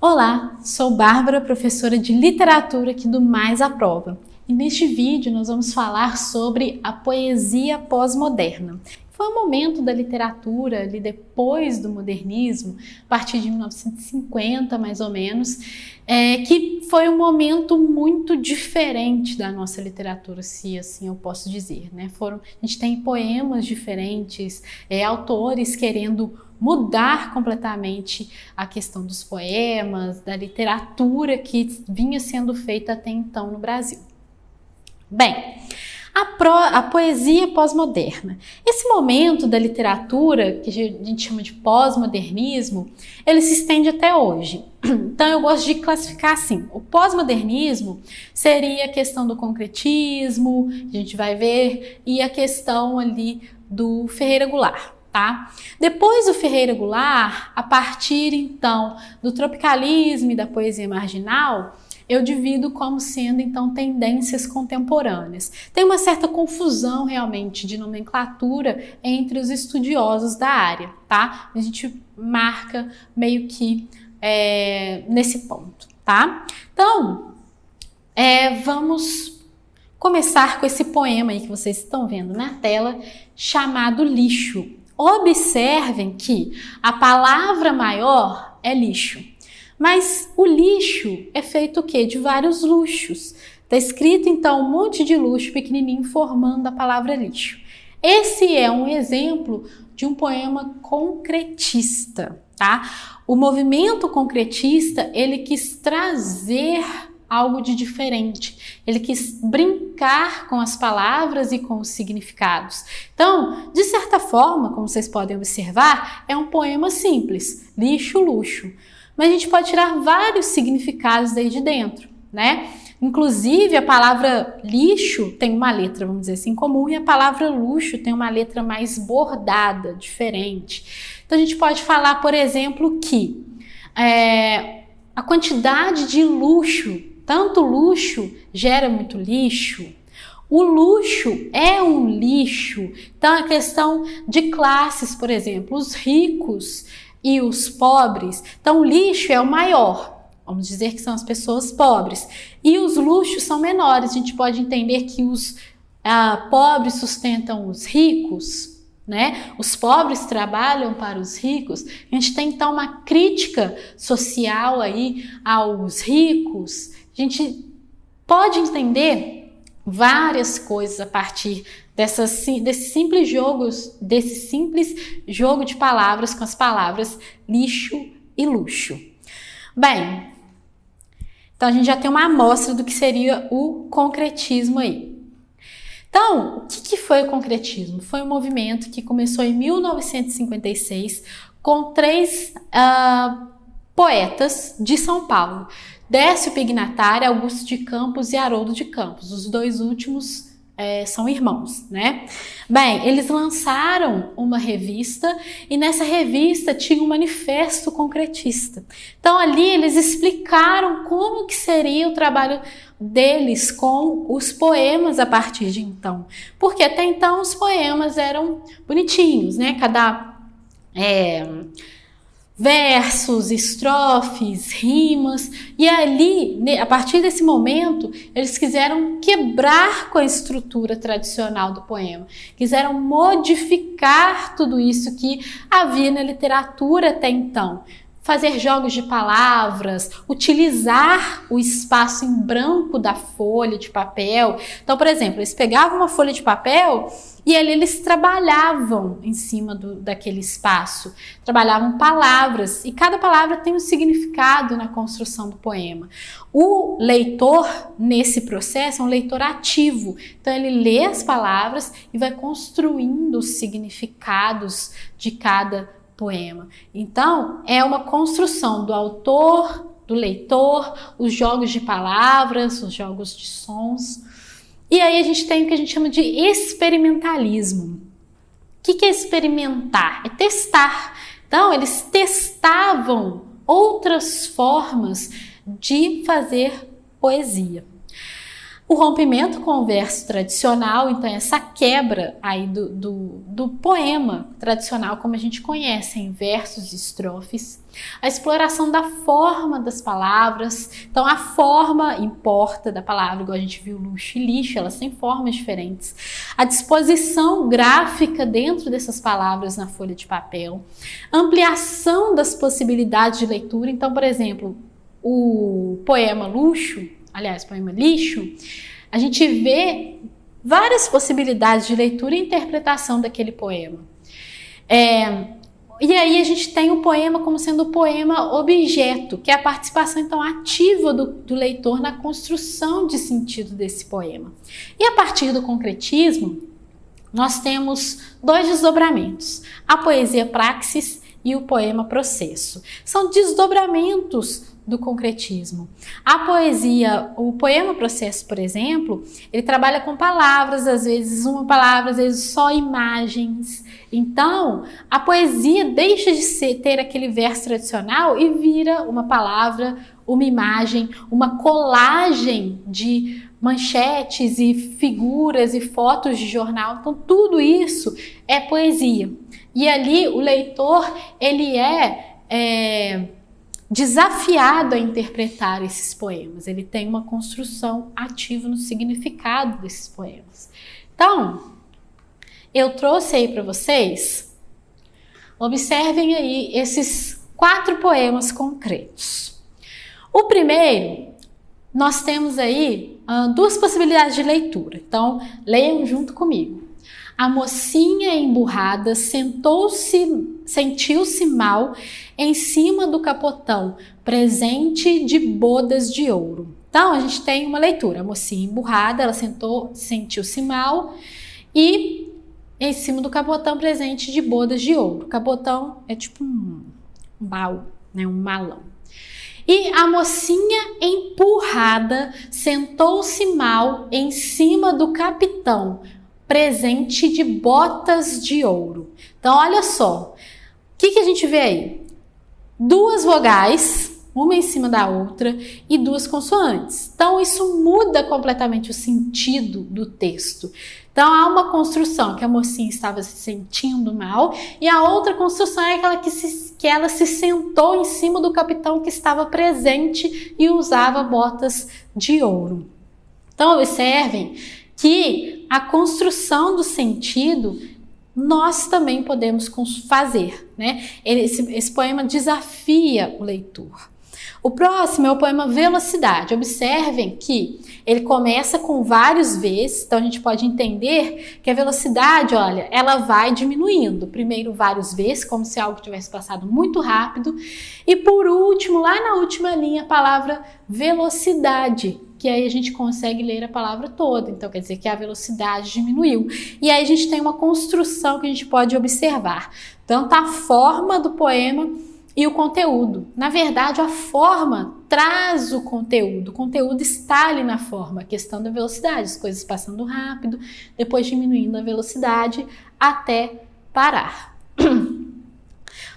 Olá, sou Bárbara, professora de literatura aqui do Mais à Prova. E neste vídeo nós vamos falar sobre a poesia pós-moderna. Foi um momento da literatura ali depois do modernismo, a partir de 1950 mais ou menos, que foi um momento muito diferente da nossa literatura, se assim eu posso dizer, né? A gente tem poemas diferentes, autores querendo mudar completamente a questão dos poemas, da literatura que vinha sendo feita até então no Brasil. Bem, a poesia pós-moderna. Esse momento da literatura, que a gente chama de pós-modernismo, ele se estende até hoje. Então eu gosto de classificar assim, o pós-modernismo seria a questão do concretismo, a gente vai ver, e a questão ali do Ferreira Goulart. Tá? Depois do Ferreira Goulart, a partir então do tropicalismo e da poesia marginal, eu divido como sendo então tendências contemporâneas. Tem uma certa confusão realmente de nomenclatura entre os estudiosos da área, tá? A gente marca meio que nesse ponto, tá? Então, vamos começar com esse poema aí que vocês estão vendo na tela, chamado Lixo. Observem que a palavra maior é lixo, mas o lixo é feito o quê? De vários luxos. Está escrito então um monte de luxo pequenininho formando a palavra lixo. Esse é um exemplo de um poema concretista, tá? O movimento concretista, ele quis trazer algo de diferente. Ele quis brincar com as palavras e com os significados. Então, de certa forma, como vocês podem observar, é um poema simples, lixo, luxo. Mas a gente pode tirar vários significados daí de dentro, né? Inclusive, a palavra lixo tem uma letra, vamos dizer assim, comum, e a palavra luxo tem uma letra mais bordada, diferente. Então, a gente pode falar, por exemplo, que a quantidade de luxo, tanto luxo gera muito lixo. O luxo é um lixo. Então, a questão de classes, por exemplo, os ricos e os pobres. Então, o lixo é o maior. Vamos dizer que são as pessoas pobres. E os luxos são menores. A gente pode entender que os pobres sustentam os ricos, né? Os pobres trabalham para os ricos. A gente tem então uma crítica social aí aos ricos. A gente pode entender várias coisas a partir desse simples jogo de palavras com as palavras lixo e luxo. Bem, então a gente já tem uma amostra do que seria o concretismo aí. Então, o que foi o concretismo? Foi um movimento que começou em 1956 com três poetas de São Paulo: Décio Pignatari, Augusto de Campos e Haroldo de Campos. Os dois últimos são irmãos, né? Bem, eles lançaram uma revista e nessa revista tinha um manifesto concretista. Então ali eles explicaram como que seria o trabalho deles com os poemas a partir de então. Porque até então os poemas eram bonitinhos, né? Cada versos, estrofes, rimas, e ali, a partir desse momento, eles quiseram quebrar com a estrutura tradicional do poema, quiseram modificar tudo isso que havia na literatura até então, fazer jogos de palavras, utilizar o espaço em branco da folha de papel. Então, por exemplo, eles pegavam uma folha de papel e ali eles trabalhavam em cima daquele espaço, trabalhavam palavras, e cada palavra tem um significado na construção do poema. O leitor, nesse processo, é um leitor ativo, então ele lê as palavras e vai construindo os significados de cada poema. Então, é uma construção do autor, do leitor, os jogos de palavras, os jogos de sons. E aí a gente tem o que a gente chama de experimentalismo. O que é experimentar? É testar. Então, eles testavam outras formas de fazer poesia. O rompimento com o verso tradicional, então essa quebra aí do poema tradicional como a gente conhece, em versos e estrofes. A exploração da forma das palavras, então a forma importa da palavra, igual a gente viu luxo e lixo, elas têm formas diferentes. A disposição gráfica dentro dessas palavras na folha de papel. Ampliação das possibilidades de leitura, então, por exemplo, o poema luxo, aliás, poema lixo, a gente vê várias possibilidades de leitura e interpretação daquele poema. E aí a gente tem o poema como sendo o poema objeto, que é a participação então ativa do leitor na construção de sentido desse poema. E a partir do concretismo, nós temos 2 desdobramentos, a poesia praxis e o poema processo. São desdobramentos do concretismo. A poesia, o poema processo, por exemplo, ele trabalha com palavras, às vezes uma palavra, às vezes só imagens. Então, a poesia deixa de ter aquele verso tradicional e vira uma palavra, uma imagem, uma colagem de manchetes e figuras e fotos de jornal. Então, tudo isso é poesia. E ali o leitor, ele é desafiado a interpretar esses poemas. Ele tem uma construção ativa no significado desses poemas. Então, eu trouxe aí para vocês, observem aí esses 4 poemas concretos. O primeiro, nós temos aí 2 possibilidades de leitura. Então, leiam junto comigo. A mocinha emburrada sentiu-se mal em cima do capotão, presente de bodas de ouro. Então, a gente tem uma leitura. A mocinha emburrada, ela sentiu-se mal e em cima do capotão, presente de bodas de ouro. O capotão é tipo um baú, né? Um malão. E a mocinha empurrada sentou-se mal em cima do capitão, presente de botas de ouro. Então, olha só, o que a gente vê aí? 2 vogais, uma em cima da outra, e 2 consoantes. Então, isso muda completamente o sentido do texto. Então, há uma construção que a mocinha estava se sentindo mal, e a outra construção é aquela que ela se sentou em cima do capitão que estava presente e usava botas de ouro. Então, observem que a construção do sentido nós também podemos fazer, né? Esse poema desafia o leitor. O próximo é o poema Velocidade. Observem que ele começa com vários Vs, então a gente pode entender que a velocidade, olha, ela vai diminuindo. Primeiro vários Vs, como se algo tivesse passado muito rápido, e por último, lá na última linha, a palavra velocidade, que aí a gente consegue ler a palavra toda, então quer dizer que a velocidade diminuiu. E aí a gente tem uma construção que a gente pode observar, tanto a forma do poema e o conteúdo. Na verdade, a forma traz o conteúdo está ali na forma, a questão da velocidade, as coisas passando rápido, depois diminuindo a velocidade até parar.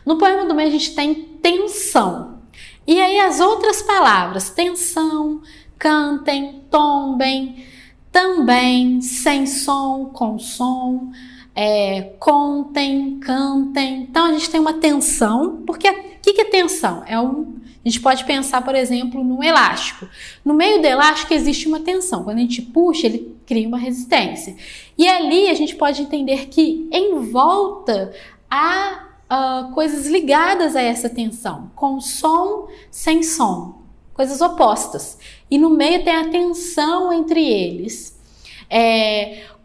No poema do meio a gente tem tensão, e aí as outras palavras, tensão, cantem, tombem, também, sem som, com som, contem, cantem. Então a gente tem uma tensão, porque o que é tensão? A gente pode pensar, por exemplo, num elástico. No meio do elástico existe uma tensão. Quando a gente puxa, ele cria uma resistência. E ali a gente pode entender que em volta há coisas ligadas a essa tensão, com som, sem som. Coisas opostas. E no meio tem a tensão entre eles.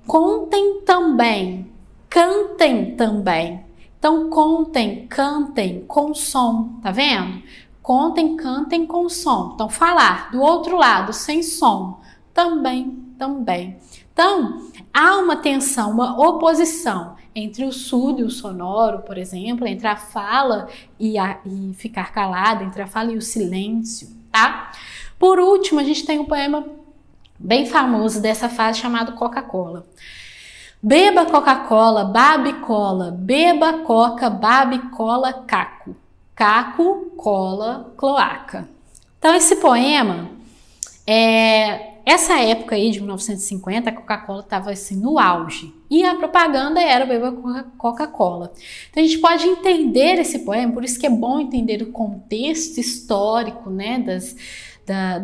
Contem também, cantem também. Então, contem, cantem com som, tá vendo? Contem, cantem com som. Então, falar do outro lado, sem som, também, também. Então, há uma tensão, uma oposição entre o surdo e o sonoro, por exemplo, entre a fala e ficar calada, entre a fala e o silêncio, tá? Por último, a gente tem um poema bem famoso dessa fase chamado Coca-Cola. Beba Coca-Cola, babe cola, beba coca, babe cola, caco. Caco, cola, cloaca. Então esse poema essa época aí de 1950, a Coca-Cola estava assim no auge e a propaganda era beber Coca-Cola. Então a gente pode entender esse poema, por isso que é bom entender o contexto histórico, né,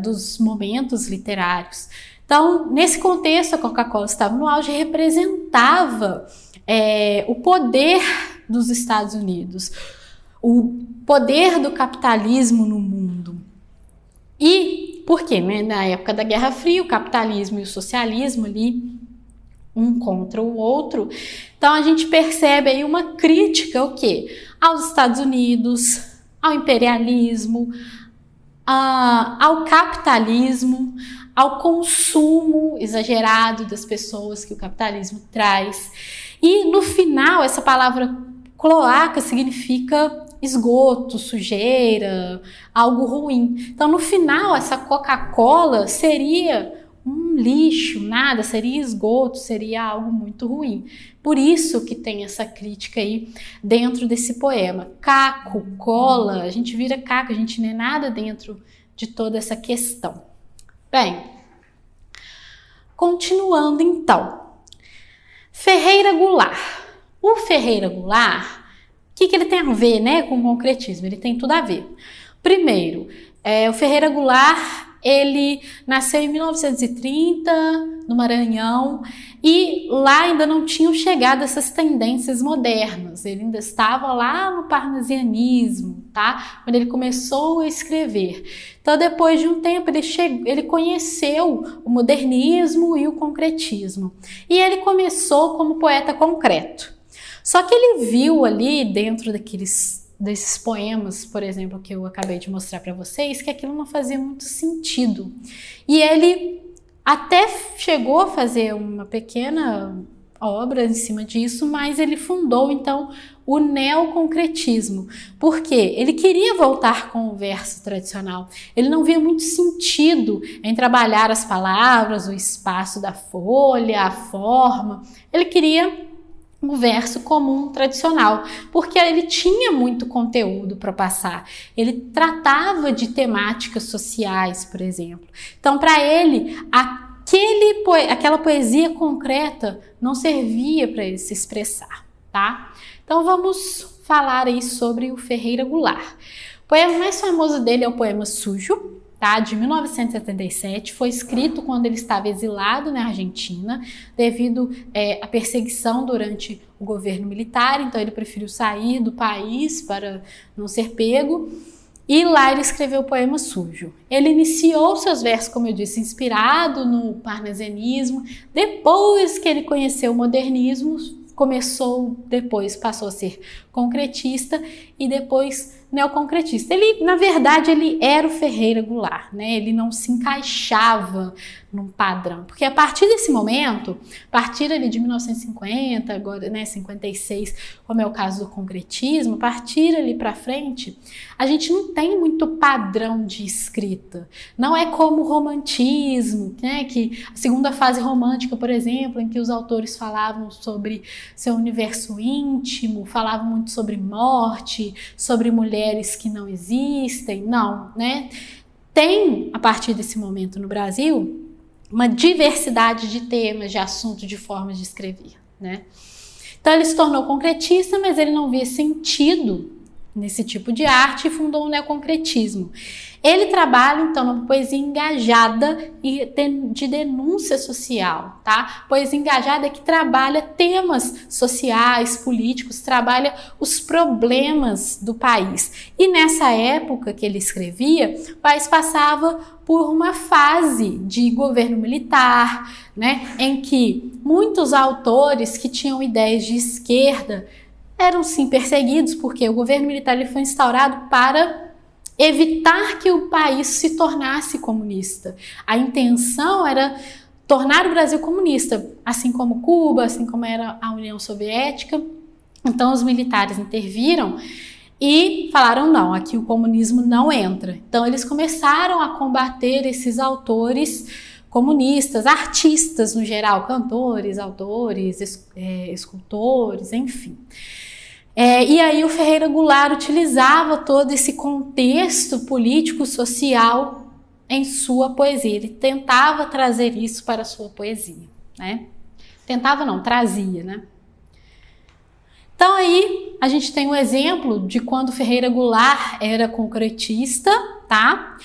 dos momentos literários. Então, nesse contexto, a Coca-Cola estava no auge e representava o poder dos Estados Unidos, o poder do capitalismo no mundo. E por quê? Né? Na época da Guerra Fria, o capitalismo e o socialismo ali, um contra o outro. Então, a gente percebe aí uma crítica, o quê? Aos Estados Unidos, ao imperialismo, ao capitalismo, ao consumo exagerado das pessoas que o capitalismo traz. E no final, essa palavra cloaca significa esgoto, sujeira, algo ruim. Então, no final, essa Coca-Cola seria um lixo, nada, seria esgoto, seria algo muito ruim. Por isso que tem essa crítica aí dentro desse poema. Caco, cola, a gente vira caco, a gente não é nada dentro de toda essa questão. Bem, continuando então. Ferreira Goulart. O Ferreira Goulart, o que ele tem a ver, né, com o concretismo? Ele tem tudo a ver. Primeiro, o Ferreira Goulart, ele nasceu em 1930 no Maranhão e lá ainda não tinham chegado essas tendências modernas. Ele ainda estava lá no parnasianismo, tá? Quando ele começou a escrever. Então, depois de um tempo, ele conheceu o modernismo e o concretismo. E ele começou como poeta concreto. Só que ele viu ali dentro desses poemas, por exemplo, que eu acabei de mostrar para vocês, que aquilo não fazia muito sentido. E ele até chegou a fazer uma pequena obra em cima disso, mas ele fundou então o neoconcretismo, porque ele queria voltar com o verso tradicional. Ele não via muito sentido em trabalhar as palavras, o espaço da folha, a forma. Ele queria um verso comum tradicional, porque ele tinha muito conteúdo para passar. Ele tratava de temáticas sociais, por exemplo. Então, para ele, aquela poesia concreta não servia para ele se expressar, tá? Então, vamos falar aí sobre o Ferreira Goulart. O poema mais famoso dele é o poema Sujo, tá? De 1977, foi escrito quando ele estava exilado na Argentina, devido à perseguição durante o governo militar, então ele preferiu sair do país para não ser pego, e lá ele escreveu o poema Sujo. Ele iniciou seus versos, como eu disse, inspirado no parnasianismo, depois que ele conheceu o modernismo, passou a ser concretista e depois neoconcretista. Ele, na verdade, ele era o Ferreira Goulart, né? Ele não se encaixava num padrão, porque a partir desse momento, a partir ali de 1950, agora, né, 56, como é o caso do concretismo, a partir ali para frente, a gente não tem muito padrão de escrita. Não é como o romantismo, né, que a segunda fase romântica, por exemplo, em que os autores falavam sobre seu universo íntimo, falavam muito sobre morte, sobre mulheres que não existem. Não, né? Tem, a partir desse momento no Brasil, uma diversidade de temas, de assuntos, de formas de escrever, né? Então ele se tornou concretista, mas ele não via sentido nesse tipo de arte e fundou o neoconcretismo. Ele trabalha, então, numa poesia engajada e de denúncia social, tá? Poesia engajada que trabalha temas sociais, políticos, trabalha os problemas do país. E nessa época que ele escrevia, o país passava por uma fase de governo militar, né? Em que muitos autores que tinham ideias de esquerda eram sim perseguidos, porque o governo militar ele foi instaurado para evitar que o país se tornasse comunista. A intenção era tornar o Brasil comunista, assim como Cuba, assim como era a União Soviética. Então os militares interviram e falaram, não, aqui o comunismo não entra. Então eles começaram a combater esses autores comunistas, artistas no geral, cantores, autores, escultores, enfim. E aí o Ferreira Goulart utilizava todo esse contexto político-social em sua poesia. Ele tentava trazer isso para a sua poesia, né? Tentava não, trazia, né? Então aí a gente tem um exemplo de quando Ferreira Goulart era concretista, tá?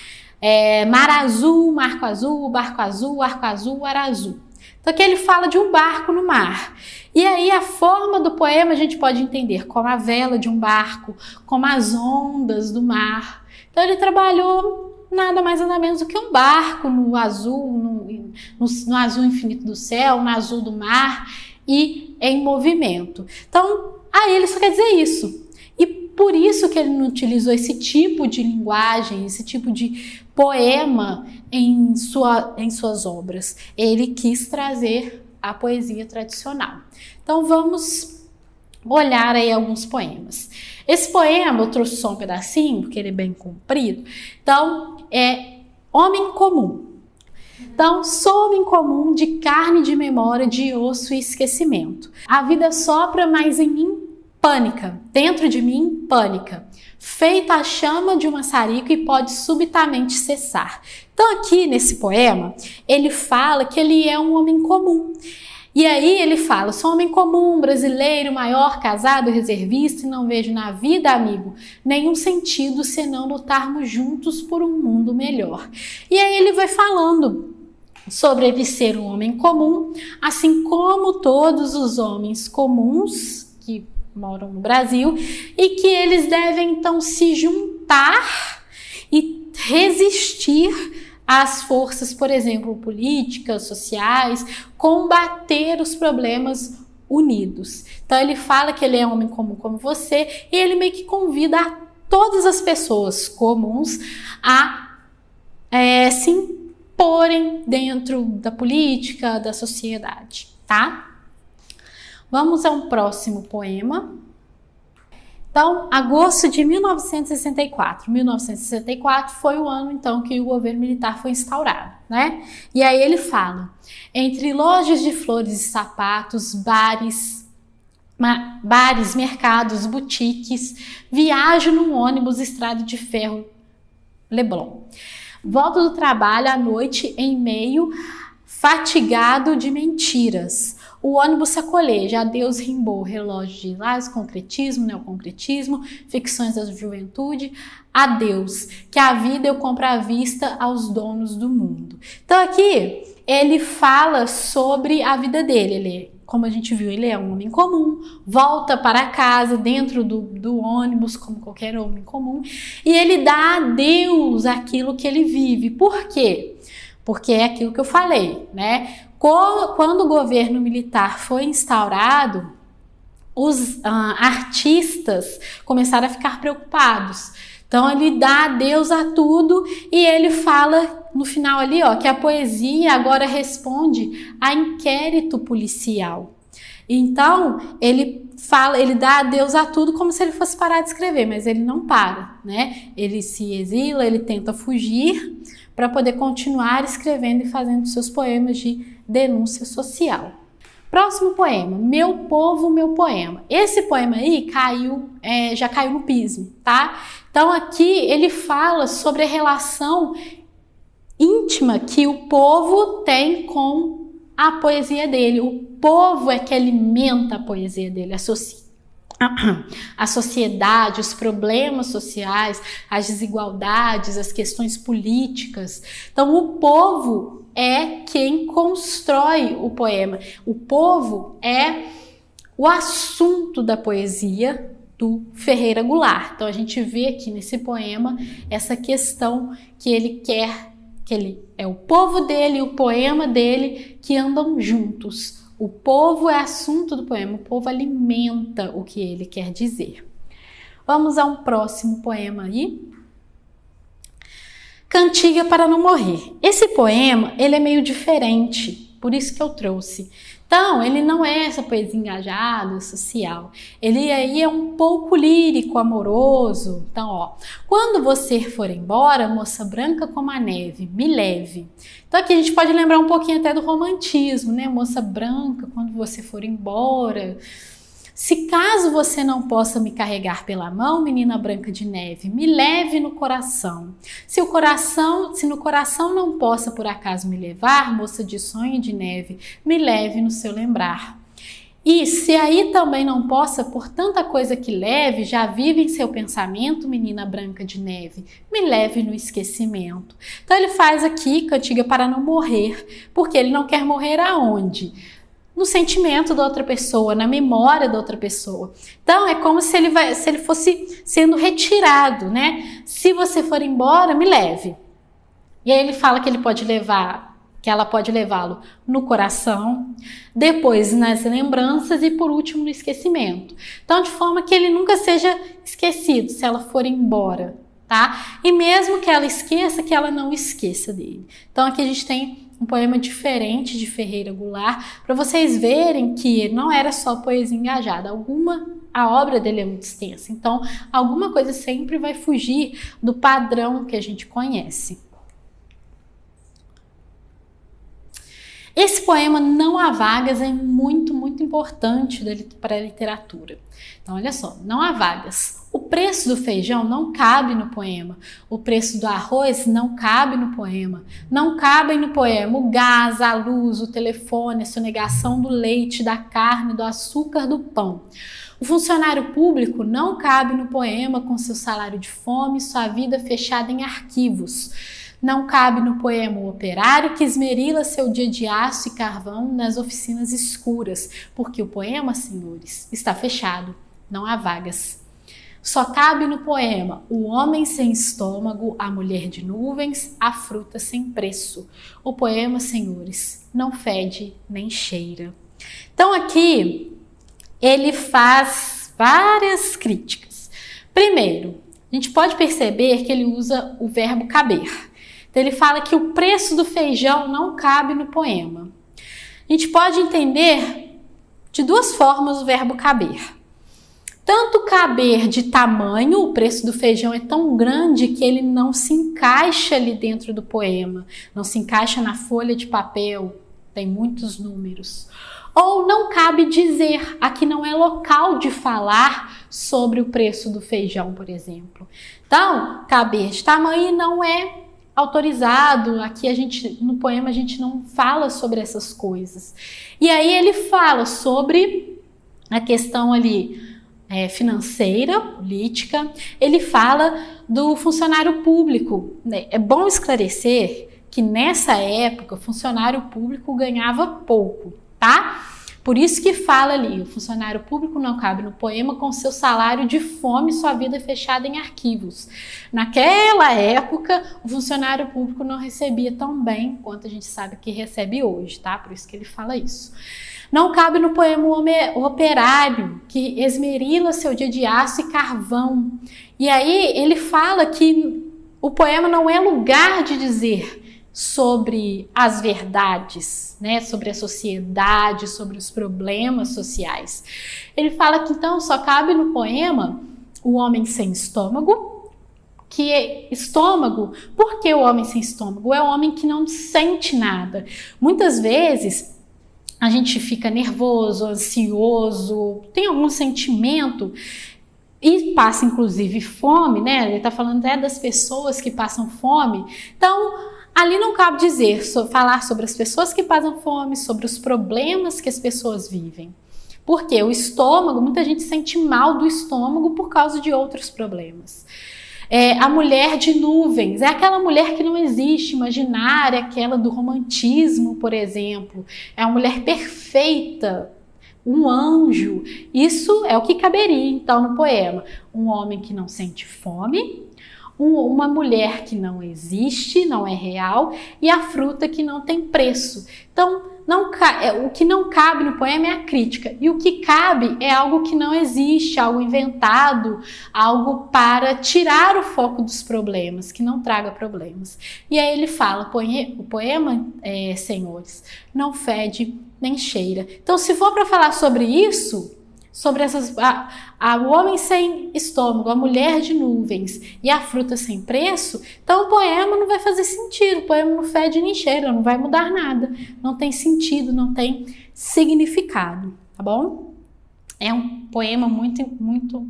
Mar azul, marco azul, barco azul, arco azul, ar azul. Então aqui ele fala de um barco no mar. E aí a forma do poema a gente pode entender como a vela de um barco, como as ondas do mar. Então ele trabalhou nada mais nada menos do que um barco no azul, no azul infinito do céu, no azul do mar e em movimento. Então aí ele só quer dizer isso. E por isso que ele não utilizou esse tipo de linguagem, esse tipo de poema em suas obras. Ele quis trazer a poesia tradicional. Então vamos olhar aí alguns poemas. Esse poema, eu trouxe só um pedacinho, porque ele é bem comprido. Então, é Homem Comum. Então, sou homem comum, de carne, de memória, de osso e esquecimento. A vida sopra, mas em mim pânica, dentro de mim pânica, feita a chama de um maçarico e pode subitamente cessar. Então aqui nesse poema, ele fala que ele é um homem comum. E aí ele fala, sou homem comum, brasileiro, maior, casado, reservista e não vejo na vida, amigo, nenhum sentido senão lutarmos juntos por um mundo melhor. E aí ele vai falando sobre ele ser um homem comum, assim como todos os homens comuns que moram no Brasil, e que eles devem então se juntar e resistir às forças, por exemplo, políticas, sociais, combater os problemas unidos. Então ele fala que ele é um homem comum como você e ele meio que convida a todas as pessoas comuns a se imporem dentro da política, da sociedade, tá? Vamos a um próximo poema. Então, agosto de 1964. 1964 foi o ano, então, que o governo militar foi instaurado, né? E aí ele fala, entre lojas de flores e sapatos, bares, mercados, boutiques, viajo num ônibus estrada de ferro Leblon. Volto do trabalho à noite em meio fatigado de mentiras. O ônibus sacoleja, adeus Rimbaud, relógio de Lais, concretismo, neoconcretismo, ficções da juventude, adeus, que a vida eu compro à vista aos donos do mundo. Então aqui ele fala sobre a vida dele, ele, como a gente viu, ele é um homem comum, volta para casa dentro do ônibus como qualquer homem comum e ele dá adeus àquilo que ele vive. Por quê? Porque é aquilo que eu falei, né? Quando o governo militar foi instaurado, os artistas começaram a ficar preocupados. Então ele dá adeus a tudo e ele fala no final ali, ó, que a poesia agora responde a inquérito policial. Então ele dá adeus a tudo como se ele fosse parar de escrever, mas ele não para, né? Ele se exila, ele tenta fugir para poder continuar escrevendo e fazendo seus poemas de denúncia social. Próximo poema, Meu Povo, Meu Poema. Esse poema aí já caiu no PISM, tá? Então aqui ele fala sobre a relação íntima que o povo tem com a poesia dele. O povo é que alimenta a poesia dele, a sociedade, os problemas sociais, as desigualdades, as questões políticas. Então o povo é quem constrói o poema. O povo é o assunto da poesia do Ferreira Goulart. Então a gente vê aqui nesse poema essa questão que ele quer, que ele é o povo dele e o poema dele que andam juntos. O povo é assunto do poema, o povo alimenta o que ele quer dizer. Vamos a um próximo poema aí. Cantiga para não morrer. Esse poema, ele é meio diferente, por isso que eu trouxe. Então, ele não é essa poesia engajada, social. Ele aí é um pouco lírico, amoroso. Então, ó. Quando você for embora, moça branca como a neve, me leve. Então, aqui a gente pode lembrar um pouquinho até do romantismo, né? Moça branca, quando você for embora. Se caso você não possa me carregar pela mão, menina branca de neve, me leve no coração. Se no coração não possa por acaso me levar, moça de sonho e de neve, me leve no seu lembrar. E se aí também não possa, por tanta coisa que leve, já vive em seu pensamento, menina branca de neve, me leve no esquecimento. Então ele faz aqui cantiga para não morrer, porque ele não quer morrer aonde? No sentimento da outra pessoa, na memória da outra pessoa. Então é como se ele fosse sendo retirado, né? Se você for embora, me leve. E aí ele fala que ele pode levar, que ela pode levá-lo no coração, depois nas lembranças e por último no esquecimento. Então de forma que ele nunca seja esquecido se ela for embora, tá? E mesmo que ela esqueça, que ela não esqueça dele. Então aqui a gente tem um poema diferente de Ferreira Goulart, para vocês verem que não era só poesia engajada, a obra dele é muito extensa, então alguma coisa sempre vai fugir do padrão que a gente conhece. Esse poema Não Há Vagas é muito, muito importante para a literatura. Então, olha só, não há vagas. O preço do feijão não cabe no poema. O preço do arroz não cabe no poema. Não cabem no poema o gás, a luz, o telefone, a sonegação do leite, da carne, do açúcar, do pão. O funcionário público não cabe no poema com seu salário de fome, sua vida fechada em arquivos. Não cabe no poema o operário que esmerila seu dia de aço e carvão nas oficinas escuras, porque o poema, senhores, está fechado, não há vagas. Só cabe no poema o homem sem estômago, a mulher de nuvens, a fruta sem preço. O poema, senhores, não fede nem cheira. Então aqui ele faz várias críticas. Primeiro, a gente pode perceber que ele usa o verbo caber. Então ele fala que o preço do feijão não cabe no poema. A gente pode entender de duas formas o verbo caber. Tanto caber de tamanho, o preço do feijão é tão grande que ele não se encaixa ali dentro do poema, não se encaixa na folha de papel, tem muitos números. Ou não cabe dizer, aqui não é local de falar sobre o preço do feijão, por exemplo. Então, caber de tamanho não é autorizado, aqui no poema a gente não fala sobre essas coisas. E aí ele fala sobre a questão ali financeira, política, ele fala do funcionário público. É bom esclarecer que nessa época o funcionário público ganhava pouco, tá? Por isso que fala ali, o funcionário público não cabe no poema com seu salário de fome e sua vida fechada em arquivos. Naquela época, o funcionário público não recebia tão bem quanto a gente sabe que recebe hoje, tá? Por isso que ele fala isso. Não cabe no poema o operário que esmerila seu dia de aço e carvão. E aí ele fala que o poema não é lugar de dizer sobre as verdades, né, sobre a sociedade, sobre os problemas sociais. Ele fala que então só cabe no poema o homem sem estômago, que é estômago, por que o homem sem estômago? É o homem que não sente nada. Muitas vezes a gente fica nervoso, ansioso, tem algum sentimento e passa inclusive fome, né? Ele está falando até das pessoas que passam fome. Então, ali não cabe dizer, falar sobre as pessoas que passam fome, sobre os problemas que as pessoas vivem. Porque o estômago, muita gente sente mal do estômago por causa de outros problemas. A mulher de nuvens, é aquela mulher que não existe, imaginária, aquela do romantismo, por exemplo. É uma mulher perfeita, um anjo. Isso é o que caberia, então, no poema. Um homem que não sente fome, uma mulher que não existe, não é real, e a fruta que não tem preço. Então, o que não cabe no poema é a crítica, e o que cabe é algo que não existe, algo inventado, algo para tirar o foco dos problemas, que não traga problemas. E aí ele fala, o poema, senhores, não fede nem cheira. Então, se for para falar sobre isso, sobre o homem sem estômago, a mulher de nuvens e a fruta sem preço, então o poema não vai fazer sentido, o poema não fede nem cheira, não vai mudar nada, não tem sentido, não tem significado, tá bom? É um poema muito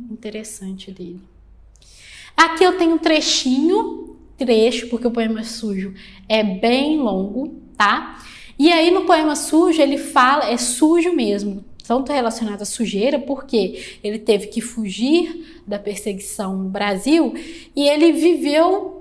interessante dele. Aqui eu tenho um trecho, porque o poema sujo é bem longo, tá? E aí no poema sujo ele fala, é sujo mesmo, tanto relacionado à sujeira, porque ele teve que fugir da perseguição no Brasil e ele viveu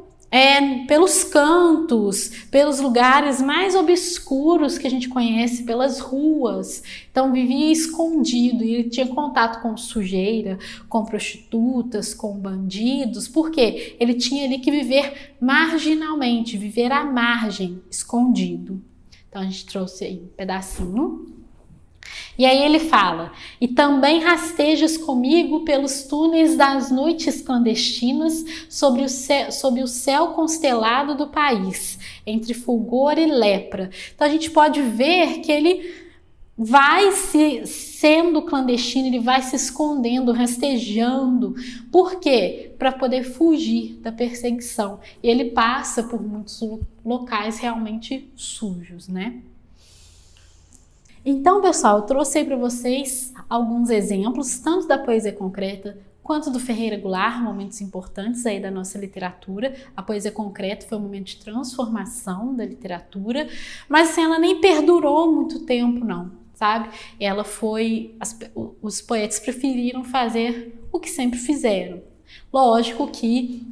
pelos cantos, pelos lugares mais obscuros que a gente conhece, pelas ruas. Então vivia escondido e ele tinha contato com sujeira, com prostitutas, com bandidos, porque ele tinha ali que viver marginalmente, viver à margem, escondido. Então a gente trouxe aí um pedacinho. E aí ele fala: e também rastejas comigo pelos túneis das noites clandestinas sob o céu constelado do país, entre fulgor e lepra. Então a gente pode ver que ele vai sendo clandestino, ele vai se escondendo, rastejando. Por quê? Para poder fugir da perseguição. E ele passa por muitos locais realmente sujos, né? Então, pessoal, eu trouxe aí para vocês alguns exemplos, tanto da poesia concreta quanto do Ferreira Goulart, momentos importantes aí da nossa literatura. A poesia concreta foi um momento de transformação da literatura, mas assim, ela nem perdurou muito tempo, não, sabe? Ela foi... Os poetas preferiram fazer o que sempre fizeram. Lógico que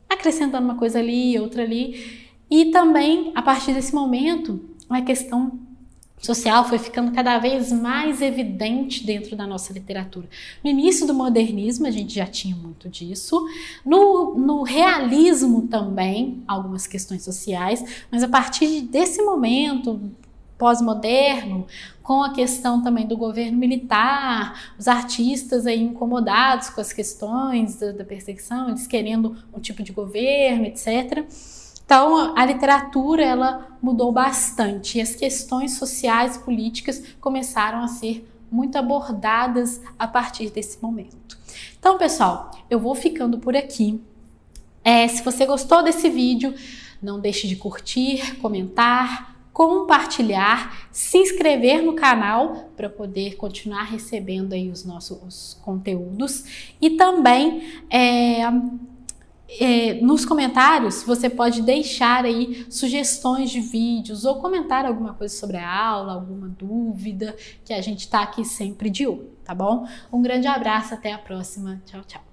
acrescentando uma coisa ali, outra ali. E também, a partir desse momento, a questão social foi ficando cada vez mais evidente dentro da nossa literatura. No início do modernismo a gente já tinha muito disso, no realismo também, algumas questões sociais, mas a partir desse momento pós-moderno, com a questão também do governo militar, os artistas aí incomodados com as questões da perseguição, eles querendo um tipo de governo, etc., então, a literatura ela mudou bastante e as questões sociais e políticas começaram a ser muito abordadas a partir desse momento. Então, pessoal, eu vou ficando por aqui. Se você gostou desse vídeo, não deixe de curtir, comentar, compartilhar, se inscrever no canal para poder continuar recebendo aí os nossos conteúdos e também nos comentários você pode deixar aí sugestões de vídeos ou comentar alguma coisa sobre a aula, alguma dúvida, que a gente está aqui sempre de olho, tá bom? Um grande abraço, até a próxima. Tchau, tchau.